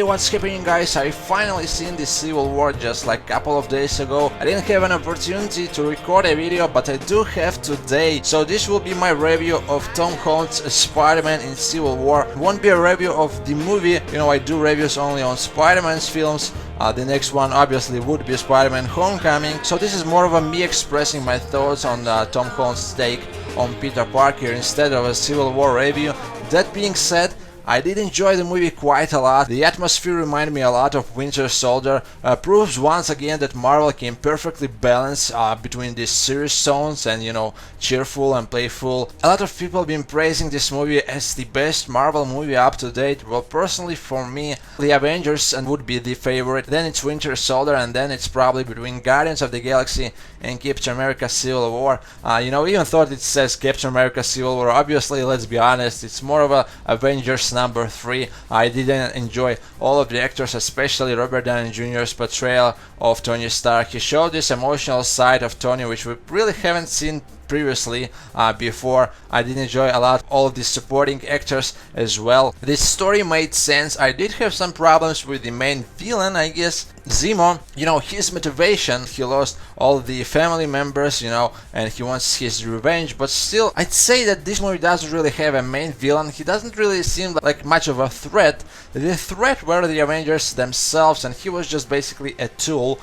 what's happening, guys? I finally seen the Civil War just like a couple of days ago. I didn't have an opportunity to record a video, but I do have today. So this will be my review of Tom Holland's Spider-Man in Civil War. It won't be a review of the movie, you know, I do reviews only on Spider-Man's films. The next one obviously would be Spider-Man Homecoming. So this is more of a me expressing my thoughts on Tom Holland's take on Peter Parker instead of a Civil War review. That being said, I did enjoy the movie quite a lot. The atmosphere reminded me a lot of Winter Soldier. Proves once again that Marvel can perfectly balance between these serious tones and, you know, cheerful and playful. A lot of people have been praising this movie as the best Marvel movie up to date. Well, personally for me, The Avengers would be the favorite. Then it's Winter Soldier, and then it's probably between Guardians of the Galaxy and Captain America Civil War. You know, even though it says Captain America Civil War, obviously, let's be honest, it's more of a Avengers number 3. I didn't enjoy all of the actors, especially Robert Downey Jr.'s portrayal of Tony Stark. He showed this emotional side of Tony, which we really haven't seen previously before. I did enjoy a lot all of the supporting actors as well. This story made sense. I did have some problems with the main villain, I guess, Zemo. You know, his motivation, he lost all the family members, you know, and he wants his revenge, but still, I'd say that this movie doesn't really have a main villain. He doesn't really seem like much of a threat. The threat were the Avengers themselves, and he was just basically a tool,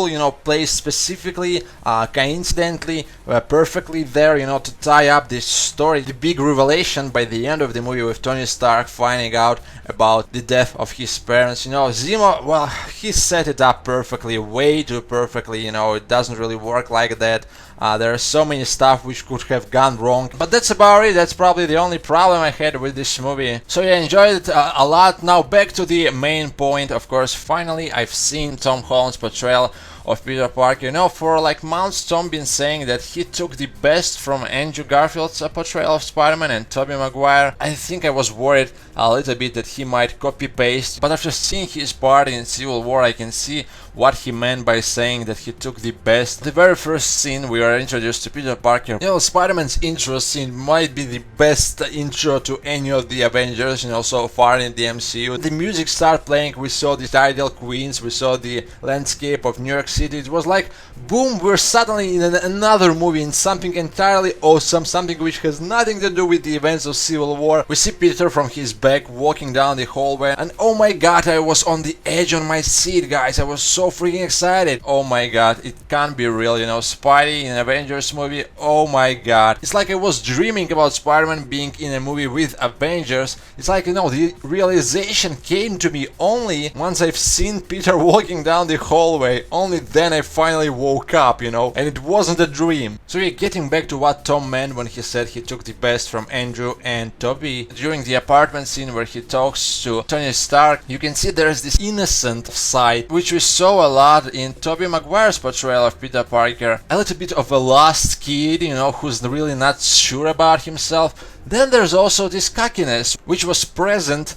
you know, placed specifically, coincidentally, perfectly there, you know, to tie up this story. The big revelation by the end of the movie with Tony Stark finding out about the death of his parents. You know, Zemo, well, he set it up perfectly, way too perfectly, you know, it doesn't really work like that. There are so many stuff which could have gone wrong, but that's about it. That's probably the only problem I had with this movie. So yeah, I enjoyed it a lot. Now back to the main point, of course. Finally, I've seen Tom Holland's portrayal of Peter Parker. You know, for like months Tom been saying that he took the best from Andrew Garfield's portrayal of Spider-Man and Tobey Maguire. I think I was worried a little bit that he might copy-paste, but after seeing his part in Civil War, I can see what he meant by saying that he took the best. The very first scene we are introduced to Peter Parker, you know, Spider-Man's intro scene might be the best intro to any of the Avengers, you know, so far in the MCU. The music started playing, we saw the tidal queens, we saw the landscape of New York City. It was like, boom, we're suddenly in another movie, in something entirely awesome, something which has nothing to do with the events of Civil War. We see Peter from his back walking down the hallway, and oh my god, I was on the edge on my seat, guys. I was so freaking excited. Oh my god, it can't be real, you know, Spidey in an Avengers movie. Oh my god, it's like I was dreaming about Spider-Man being in a movie with Avengers. It's like, you know, the realization came to me only once I've seen Peter walking down the hallway. Only then I finally woke up, you know, and it wasn't a dream. So yeah, getting back to what Tom meant when he said he took the best from Andrew and Tobey. During the apartment scene where he talks to Tony Stark, you can see there's this innocent side which we saw a lot in Tobey Maguire's portrayal of Peter Parker. A little bit of a lost kid, you know, who's really not sure about himself. Then there's also this cockiness, which was present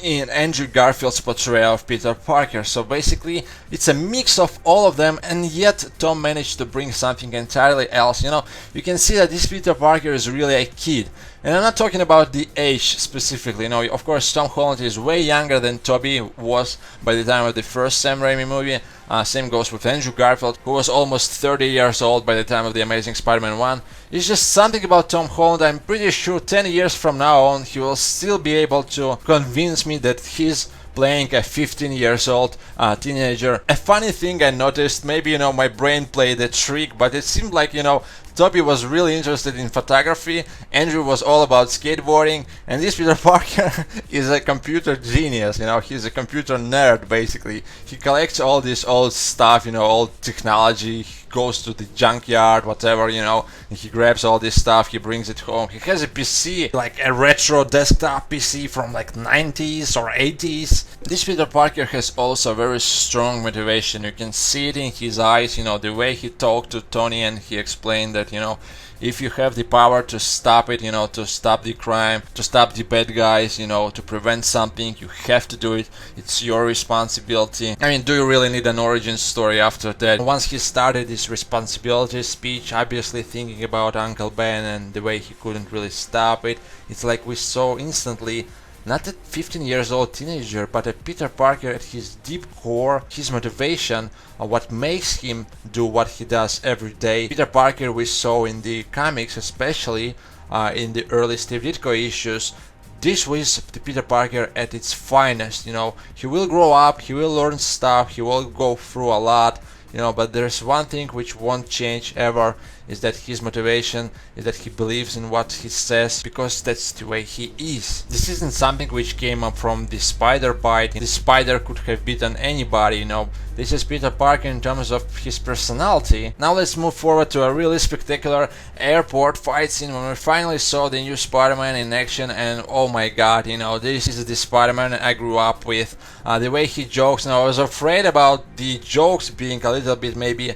in Andrew Garfield's portrayal of Peter Parker. So basically, it's a mix of all of them, and yet Tom managed to bring something entirely else. You know, you can see that this Peter Parker is really a kid. And I'm not talking about the age specifically, you know, of course Tom Holland is way younger than Tobey was by the time of the first Sam Raimi movie. Same goes with Andrew Garfield, who was almost 30 years old by the time of The Amazing Spider-Man 1. It's just something about Tom Holland. I'm pretty sure 10 years from now on he will still be able to convince me that he's playing a 15 years old teenager. A funny thing I noticed, maybe, you know, my brain played a trick, but it seemed like, you know, Tobey was really interested in photography, Andrew was all about skateboarding, and this Peter Parker is a computer genius, you know, he's a computer nerd basically. He collects all this old stuff, you know, old technology, he goes to the junkyard, whatever, you know, and he grabs all this stuff, he brings it home. He has a PC, like a retro desktop PC from like 90s or 80s. This Peter Parker has also very strong motivation. You can see it in his eyes, you know, the way he talked to Tony, and he explained that, you know, if you have the power to stop it, you know, to stop the crime, to stop the bad guys, you know, to prevent something, you have to do it. It's your responsibility. I mean, do you really need an origin story after that? Once he started his responsibility speech, obviously thinking about Uncle Ben and the way he couldn't really stop it, it's like we saw instantly not a 15 years old teenager, but a Peter Parker at his deep core, his motivation, what makes him do what he does every day. Peter Parker we saw in the comics, especially in the early Steve Ditko issues. This was the Peter Parker at its finest, you know. He will grow up, he will learn stuff, he will go through a lot, you know, but there's one thing which won't change ever, is that his motivation, is that he believes in what he says, because that's the way he is. This isn't something which came up from the spider bite. The spider could have bitten anybody, you know. This is Peter Parker in terms of his personality. Now let's move forward to a really spectacular airport fight scene when we finally saw the new Spider-Man in action, and oh my god, you know, this is the Spider-Man I grew up with. The way he jokes, and I was afraid about the jokes being a little bit maybe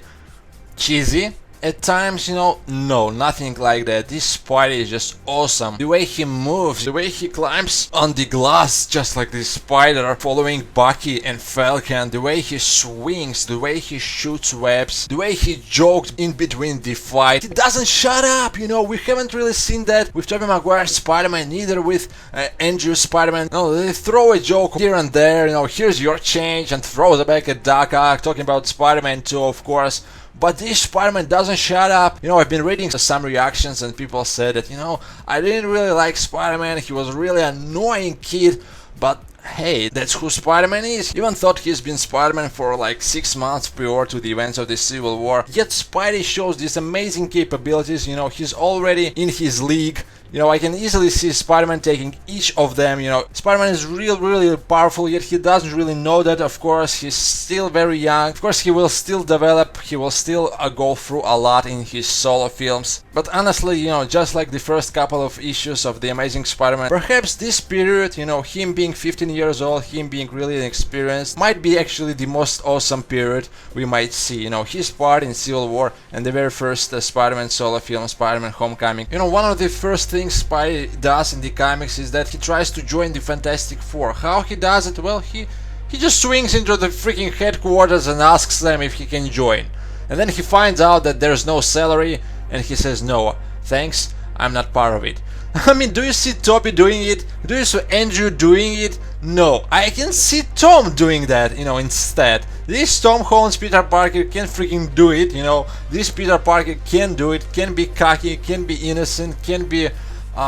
cheesy at times, you know. No, nothing like that. This Spidey is just awesome. The way he moves, the way he climbs on the glass just like this spider following Bucky and Falcon, the way he swings, the way he shoots webs, the way he jokes in between the fight. He doesn't shut up, you know. We haven't really seen that with Tobey Maguire's Spider-Man, neither with Andrew's Spider-Man. No, they throw a joke here and there, you know, here's your change, and throws it back at Doc Ock, talking about Spider-Man 2, of course. But this Spider-Man doesn't shut up. You know, I've been reading some reactions and people said that, you know, I didn't really like Spider-Man, he was a really annoying kid, but hey, that's who Spider-Man is. Even thought he's been Spider-Man for like 6 months prior to the events of the Civil War. Yet Spidey shows these amazing capabilities, you know, he's already in his league. You know, I can easily see Spider-Man taking each of them, you know. Spider-Man is really powerful, yet he doesn't really know that, of course. He's still very young. Of course, he will still develop, he will still go through a lot in his solo films. But honestly, you know, just like the first couple of issues of The Amazing Spider-Man, perhaps this period, you know, him being 15 years old, him being really inexperienced, might be actually the most awesome period we might see. You know, his part in Civil War and the very first Spider-Man solo film, Spider-Man Homecoming. You know, one of the first things Spidey does in the comics is that he tries to join the Fantastic Four. How he does it? Well, he just swings into the freaking headquarters and asks them if he can join. And then he finds out that there's no salary, and he says, no, thanks, I'm not part of it. I mean, do you see Tobey doing it? Do you see Andrew doing it? No, I can see Tom doing that, you know, instead. This Tom Holland's Peter Parker can freaking do it, you know. This Peter Parker can do it, can be cocky, can be innocent, can be,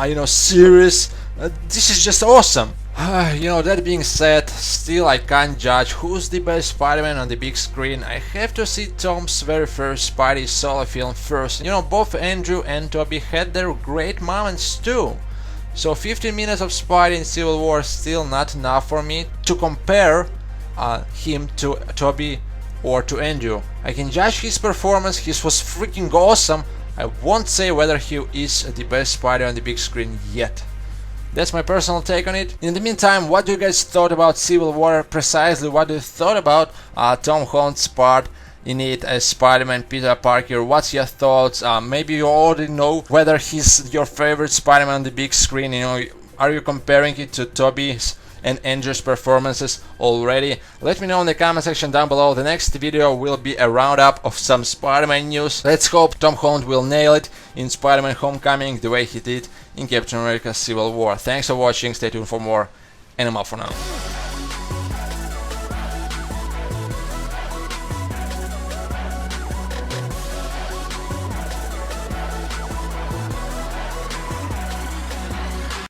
you know, serious. This is just awesome. You know, that being said, still I can't judge who's the best Spider-Man on the big screen. I have to see Tom's very first Spidey solo film first. You know, both Andrew and Tobey had their great moments too. So 15 minutes of Spidey in Civil War is still not enough for me to compare him to Tobey or to Andrew. I can judge his performance, he was freaking awesome. I won't say whether he is the best Spidey on the big screen yet. That's my personal take on it. In the meantime, what do you guys thought about Civil War? Precisely what do you thought about Tom Holland's part in it as Spider-Man Peter Parker? What's your thoughts? Maybe you already know whether he's your favorite Spider-Man on the big screen. You know, are you comparing it to Tobey's and Andrew's performances already? Let me know in the comment section down below. The next video will be a roundup of some Spider-Man news. Let's hope Tom Holland will nail it in Spider-Man Homecoming the way he did in Captain America Civil War. Thanks for watching, stay tuned for more, and I'm out for now.